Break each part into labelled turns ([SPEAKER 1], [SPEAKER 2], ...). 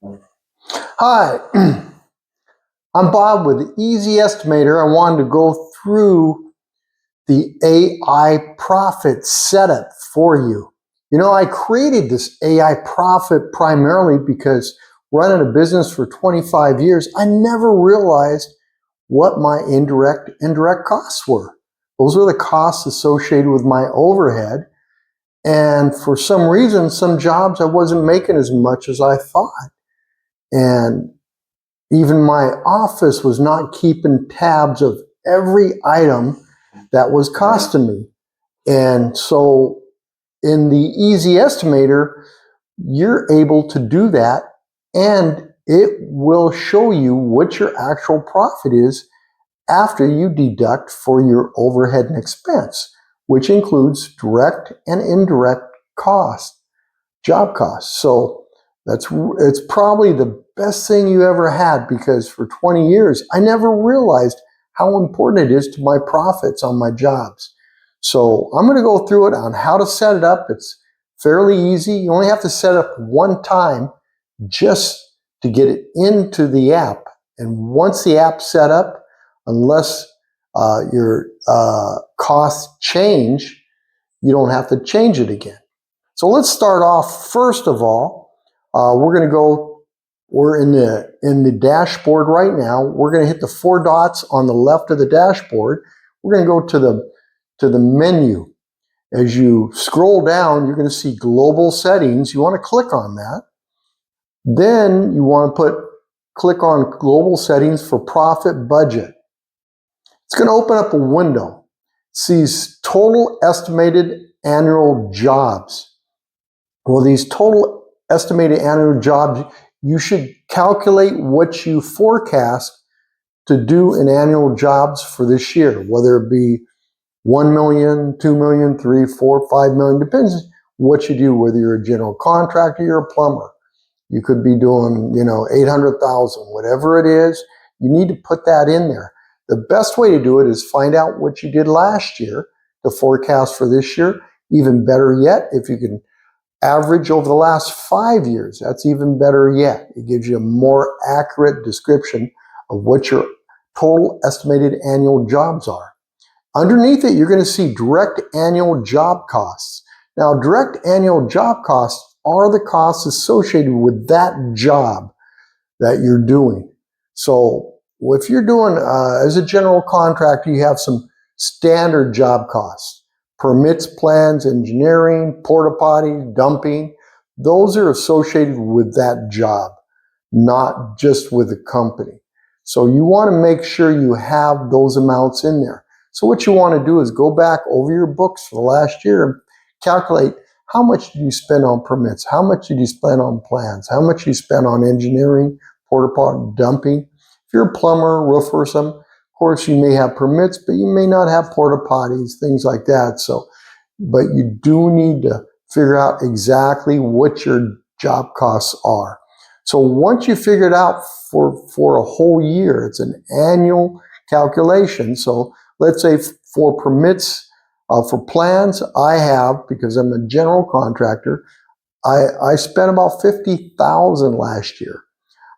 [SPEAKER 1] Hi, I'm Bob with Easy Estimator. I wanted to go through the AI profit setup for you. You know, I created this AI profit primarily because running a business for 25 years, I never realized what my indirect costs were. Those are the costs associated with my overhead. And for some reason, some jobs I wasn't making as much as I thought. And even my office was not keeping tabs of every item that was costing me. And so in the Easy Estimator, you're able to do that, and it will show you what your actual profit is after you deduct for your overhead and expense, which includes direct and indirect costs, job costs. So it's probably the best thing you ever had, because for 20 years, I never realized how important it is to my profits on my jobs. So I'm going to go through it on how to set it up. It's fairly easy. You only have to set it up one time just to get it into the app. And once the app's set up, unless your costs change, you don't have to change it again. So let's start off. First of all, we're in the dashboard right now. We're going to hit the four dots on the left of the dashboard. We're going to go to the menu. As you scroll down, you're going to see global settings. You want to click on that. Then you want to click on global settings for profit budget. It's going to open up a window. It sees total estimated annual jobs. Well, these total estimated annual jobs, you should calculate what you forecast to do in annual jobs for this year, whether it be 1 million, 2 million, 3, 4, 5 million, depends what you do, whether you're a general contractor, you're a plumber. You could be doing, 800,000, whatever it is, you need to put that in there. The best way to do it is find out what you did last year to forecast for this year. Even better yet, if you can average over the last 5 years, that's even better yet. It gives you a more accurate description of what your total estimated annual jobs are. Underneath it, you're going to see direct annual job costs. Now, direct annual job costs are the costs associated with that job that you're doing. So if you're doing, as a general contractor, you have some standard job costs: permits, plans, engineering, porta potty, dumping. Those are associated with that job, not just with the company. So you want to make sure you have those amounts in there. So what you want to do is go back over your books for the last year and calculate how much did you spend on permits, how much did you spend on plans, how much you spent on engineering, porta potty, dumping. If you're a plumber, roofer, of course you may have permits, but you may not have porta potties, things like that. So, but you do need to figure out exactly what your job costs are. So once you figure it out for a whole year, it's an annual calculation. So let's say for permits, for plans, I have, because I'm a general contractor, I spent about $50,000 last year.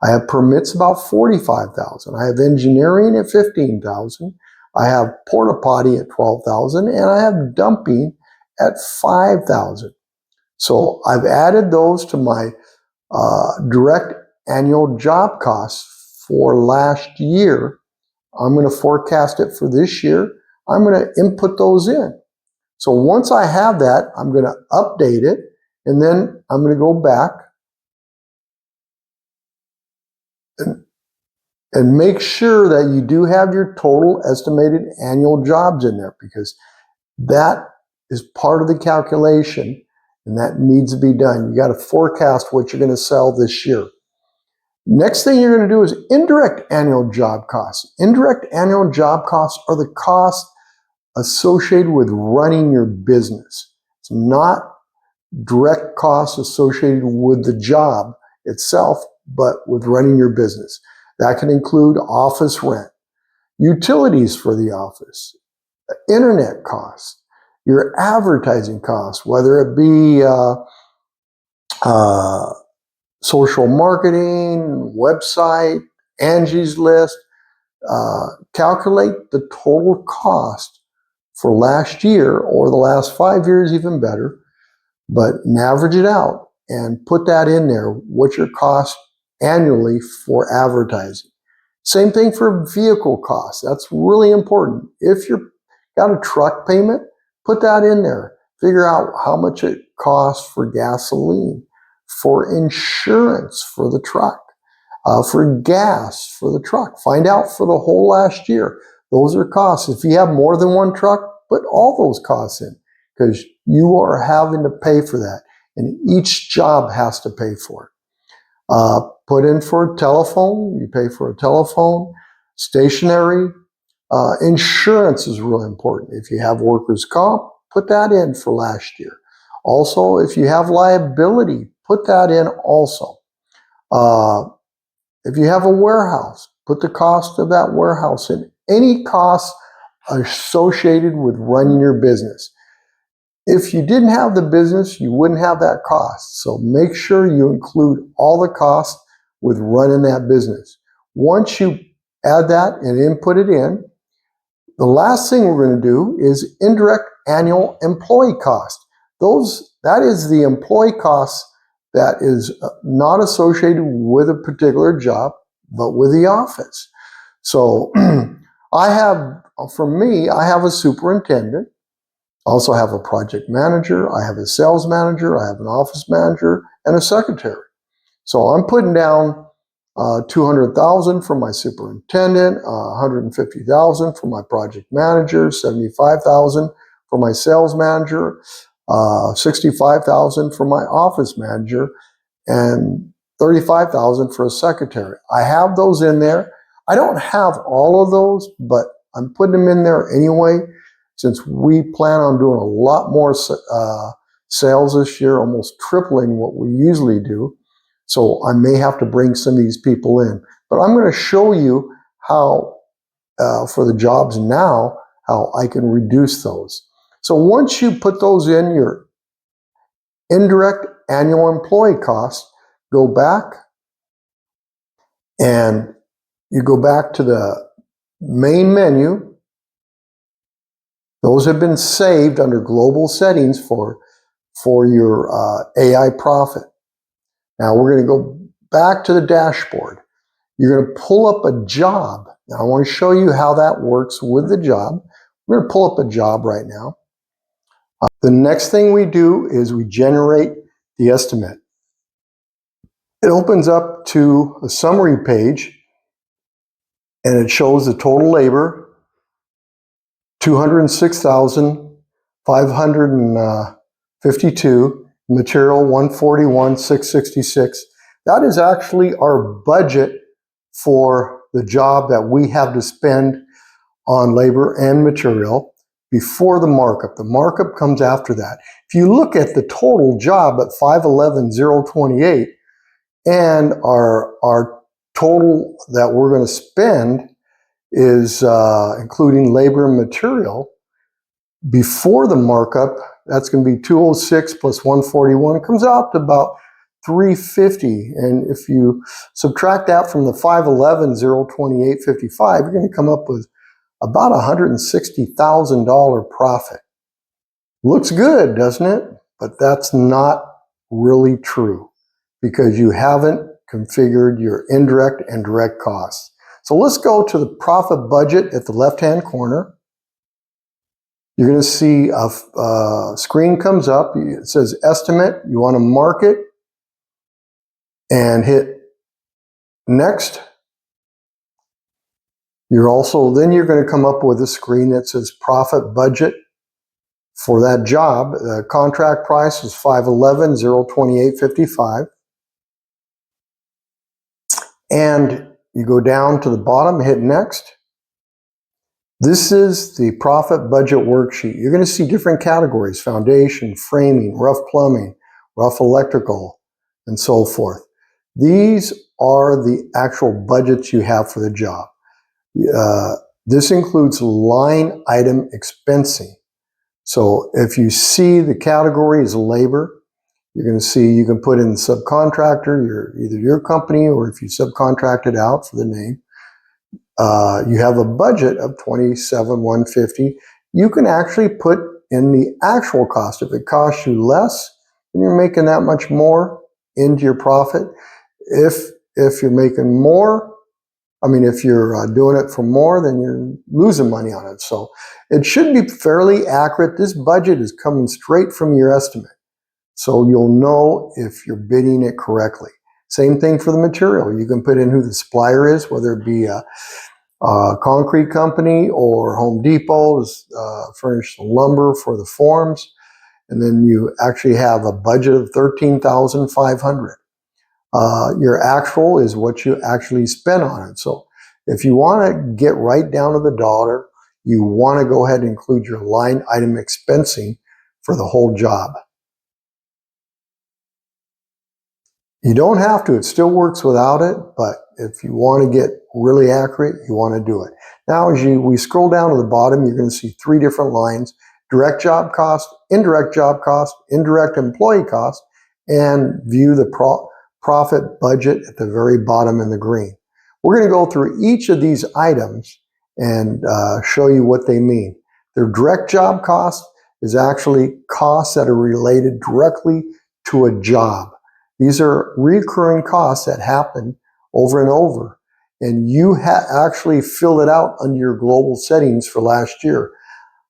[SPEAKER 1] I have permits about $45,000. I have engineering at $15,000. I have porta potty at $12,000, and I have dumping at $5,000. So I've added those to my direct annual job costs for last year. I'm going to forecast it for this year. I'm going to input those in. So once I have that, I'm going to update it, and then I'm going to go back and make sure that you do have your total estimated annual jobs in there, because that is part of the calculation, and that needs to be done. You got to forecast what you're going to sell this year. Next thing you're going to do is indirect annual job costs. Indirect annual job costs are the costs associated with running your business. It's not direct costs associated with the job itself, but with running your business. That can include office rent, utilities for the office, internet costs, your advertising costs, whether it be social marketing, website, Angie's List. Calculate the total cost for last year or the last 5 years, even better, but average it out and put that in there. What's your cost annually for advertising? Same thing for vehicle costs. That's really important. If you've got a truck payment, put that in there. Figure out how much it costs for gasoline, for insurance for the truck, for gas for the truck. Find out for the whole last year. Those are costs. If you have more than one truck, put all those costs in because you are having to pay for that. And each job has to pay for it. Put in for a telephone. You pay for a telephone, stationery. Insurance is really important. If you have workers' comp, put that in for last year. Also, if you have liability, put that in also. If you have a warehouse, put the cost of that warehouse in. Any costs associated with running your business. If you didn't have the business, you wouldn't have that cost. So make sure you include all the costs with running that business. Once you add that and input it in, the last thing we're going to do is indirect annual employee cost. That is the employee cost that is not associated with a particular job, but with the office. So I have a superintendent. I also have a project manager. I have a sales manager. I have an office manager and a secretary. So I'm putting down $200,000 for my superintendent, $150,000 for my project manager, $75,000 for my sales manager, $65,000 for my office manager, and $35,000 for a secretary. I have those in there. I don't have all of those, but I'm putting them in there anyway, since we plan on doing a lot more sales this year, almost tripling what we usually do. So I may have to bring some of these people in. But I'm going to show you how, for the jobs now, how I can reduce those. So once you put those in, your indirect annual employee costs, go back and you go back to the main menu. Those have been saved under global settings for your AI profit. Now we're going to go back to the dashboard. You're going to pull up a job. Now I want to show you how that works with the job. We're going to pull up a job right now. The next thing we do is we generate the estimate. It opens up to a summary page and it shows the total labor, $206,552, material $141,666. That is actually our budget for the job that we have to spend on labor and material before the markup. The markup comes after that. If you look at the total job at $511,028 and our total that we're going to spend is including labor and material before the markup, that's going to be 206 plus 141. It comes out to about 350. And if you subtract that from the 511,028.55, you're going to come up with about $160,000 profit. Looks good, doesn't it? But that's not really true because you haven't configured your indirect and direct costs. So let's go to the profit budget at the left-hand corner. You're going to see a screen comes up. It says estimate. You want to mark it and hit next. Then you're going to come up with a screen that says profit budget for that job. The contract price is $511,028.55. And you go down to the bottom, hit next. This is the profit budget worksheet. You're going to see different categories: foundation, framing, rough plumbing, rough electrical, and so forth. These are the actual budgets you have for the job. This includes line item expensing. So if you see the category is labor, You're going to see you can put in subcontractor, either your company or if you subcontract it out for the name. You have a budget of $27,150. You can actually put in the actual cost. If it costs you less, then you're making that much more into your profit. If you're making more, if you're doing it for more, then you're losing money on it. So it should be fairly accurate. This budget is coming straight from your estimate. So you'll know if you're bidding it correctly. Same thing for the material. You can put in who the supplier is, whether it be a concrete company or Home Depot furnish the lumber for the forms. And then you actually have a budget of $13,500. Your actual is what you actually spent on it. So if you want to get right down to the dollar, you want to go ahead and include your line item expensing for the whole job. You don't have to. It still works without it, but if you want to get really accurate, you want to do it. Now, as we scroll down to the bottom, you're going to see three different lines: direct job cost, indirect employee cost, and view the profit budget at the very bottom in the green. We're going to go through each of these items and show you what they mean. Their direct job cost is actually costs that are related directly to a job. These are recurring costs that happen over and over. And you actually fill it out under your global settings for last year.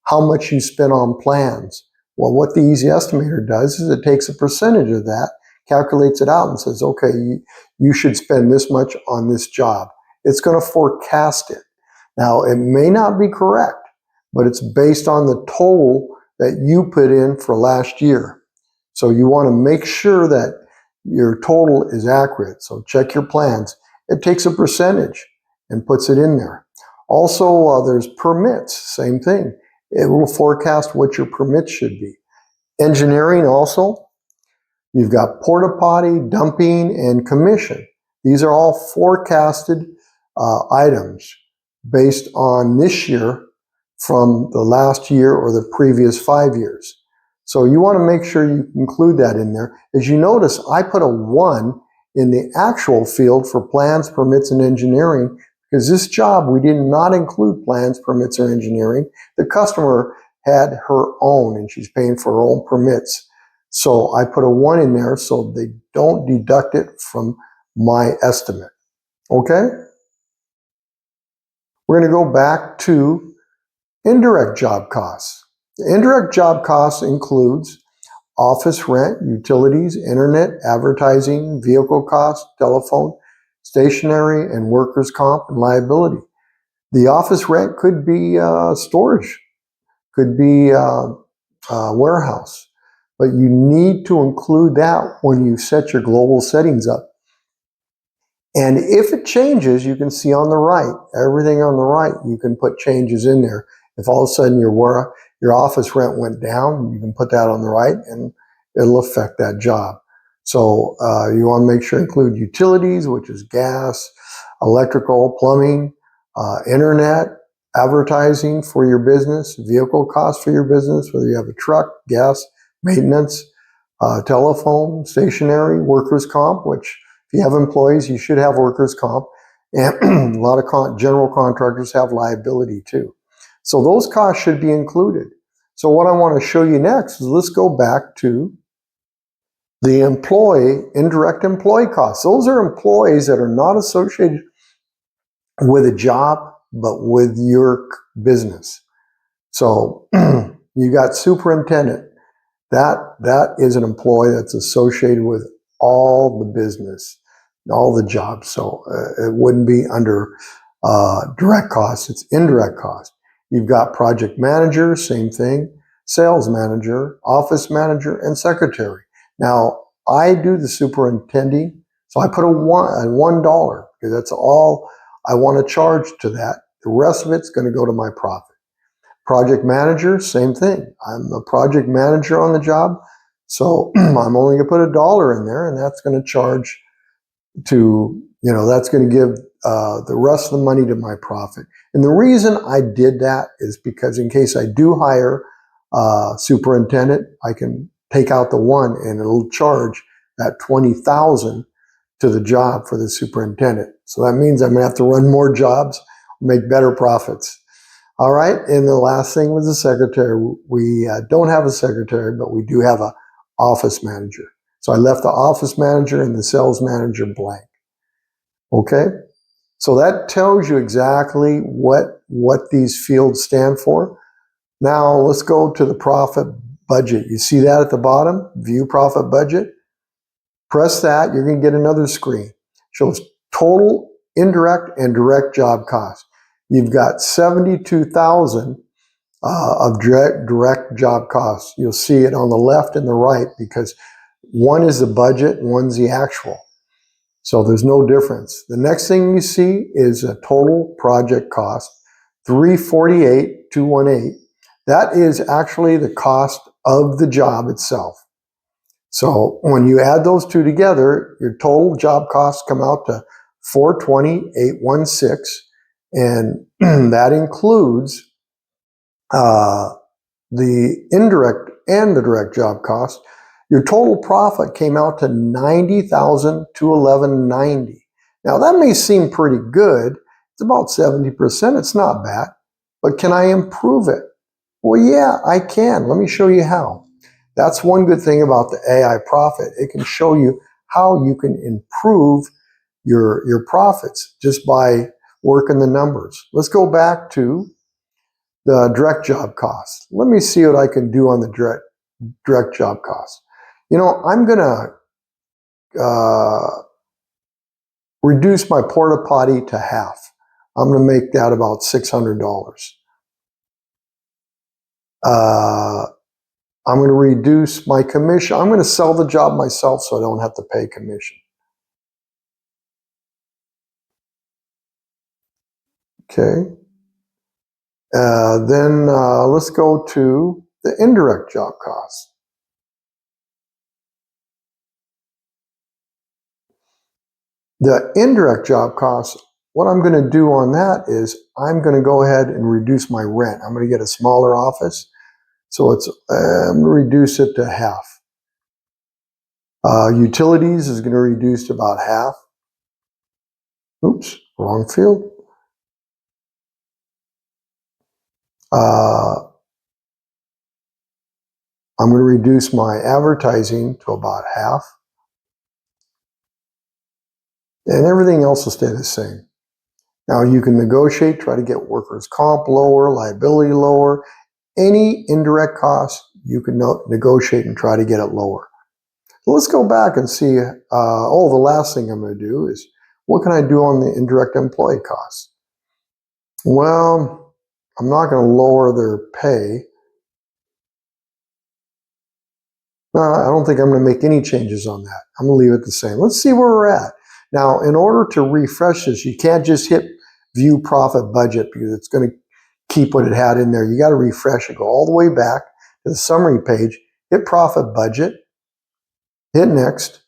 [SPEAKER 1] How much you spent on plans. Well, what the Easy Estimator does is it takes a percentage of that, calculates it out and says, okay, you should spend this much on this job. It's going to forecast it. Now, it may not be correct, but it's based on the total that you put in for last year. So you want to make sure that your total is accurate. So check your plans. It takes a percentage and puts it in there. Also, there's permits, same thing. It will forecast what your permits should be. Engineering also, you've got porta potty, dumping, and commission. These are all forecasted items based on this year from the last year or the previous 5 years. So you want to make sure you include that in there. As you notice, I put a 1 in the actual field for plans, permits, and engineering, because this job, we did not include plans, permits, or engineering. The customer had her own, and she's paying for her own permits. So I put a 1 in there so they don't deduct it from my estimate. Okay? We're going to go back to indirect job costs. The indirect job costs includes office rent, utilities, internet, advertising, vehicle costs, telephone, stationery, and workers' comp and liability. The office rent could be storage, could be warehouse, but you need to include that when you set your global settings up. And if it changes, you can see on the right, everything on the right, you can put changes in there. If all of a sudden your office rent went down, you can put that on the right and it'll affect that job. So you want to make sure to include utilities, which is gas, electrical, plumbing, internet, advertising for your business, vehicle costs for your business, whether you have a truck, gas, maintenance, telephone, stationery, workers' comp, which if you have employees, you should have workers' comp. And a lot of general contractors have liability too. So those costs should be included. So what I want to show you next is let's go back to the indirect employee costs. Those are employees that are not associated with a job, but with your business. So you got superintendent. That is an employee that's associated with all the business, all the jobs. So it wouldn't be under direct costs, it's indirect cost. You've got project manager, same thing, sales manager, office manager, and secretary. Now, I do the superintending, so I put a $1 because that's all I want to charge to that. The rest of it's going to go to my profit. Project manager, same thing. I'm a project manager on the job, so I'm only going to put $1 in there, and that's going to charge to, that's going to give the rest of the money to my profit. And the reason I did that is because in case I do hire a superintendent, I can take out the 1 and it'll charge that 20,000 to the job for the superintendent. So that means I'm going to have to run more jobs, make better profits. All right, and the last thing was the secretary. We don't have a secretary, but we do have an office manager. So I left the office manager and the sales manager blank. Okay, so that tells you exactly what these fields stand for. Now let's go to the profit budget. You see that at the bottom, view profit budget? Press that, you're going to get another screen. Shows total indirect and direct job costs. You've got 72,000 of direct job costs. You'll see it on the left and the right because one is the budget and one's the actual. So there's no difference. The next thing you see is a total project cost, 348,218. That is actually the cost of the job itself. So when you add those two together, your total job costs come out to 420,816, and that includes the indirect and the direct job cost. Your total profit came out to 90,000 to 1190. Now that may seem pretty good. It's about 70%. It's not bad, but can I improve it? Well, yeah, I can. Let me show you how. That's one good thing about the AI Profit. It can show you how you can improve your profits just by working the numbers. Let's go back to the direct job costs. Let me see what I can do on the direct job costs. You know, I'm going to reduce my porta potty to half. I'm going to make that about $600. I'm going to reduce my commission. I'm going to sell the job myself so I don't have to pay commission. Okay. Then let's go to the indirect job costs. The indirect job costs, what I'm going to do on that is I'm going to go ahead and reduce my rent. I'm going to get a smaller office. So I'm going to reduce it to half. Utilities is going to reduce to about half. Oops, wrong field. I'm going to reduce my advertising to about half. And everything else will stay the same. Now you can negotiate, try to get workers' comp lower, liability lower. Any indirect cost, you can negotiate and try to get it lower. So let's go back and see, the last thing I'm going to do is, what can I do on the indirect employee costs? Well, I'm not going to lower their pay. I don't think I'm going to make any changes on that. I'm going to leave it the same. Let's see where we're at. Now, in order to refresh this, you can't just hit view profit budget because it's going to keep what it had in there. You got to refresh it, go all the way back to the summary page, hit profit budget, hit next.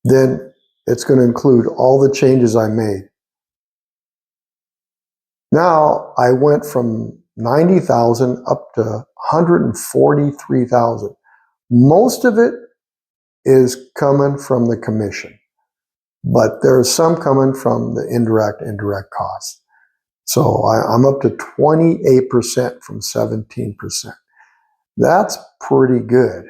[SPEAKER 1] Then it's going to include all the changes I made. Now I went from 90,000 up to 143,000. Most of it is coming from the commission, but there's some coming from the indirect costs. So I'm up to 28% from 17%. That's pretty good.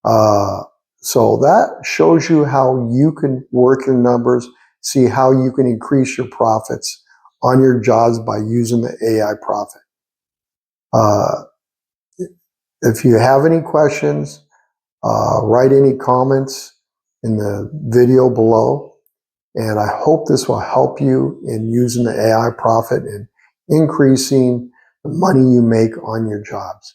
[SPEAKER 1] So that shows you how you can work your numbers, see how you can increase your profits on your jobs by using the AI Profit. If you have any questions, write any comments in the video below. And I hope this will help you in using the AI Profit and increasing the money you make on your jobs.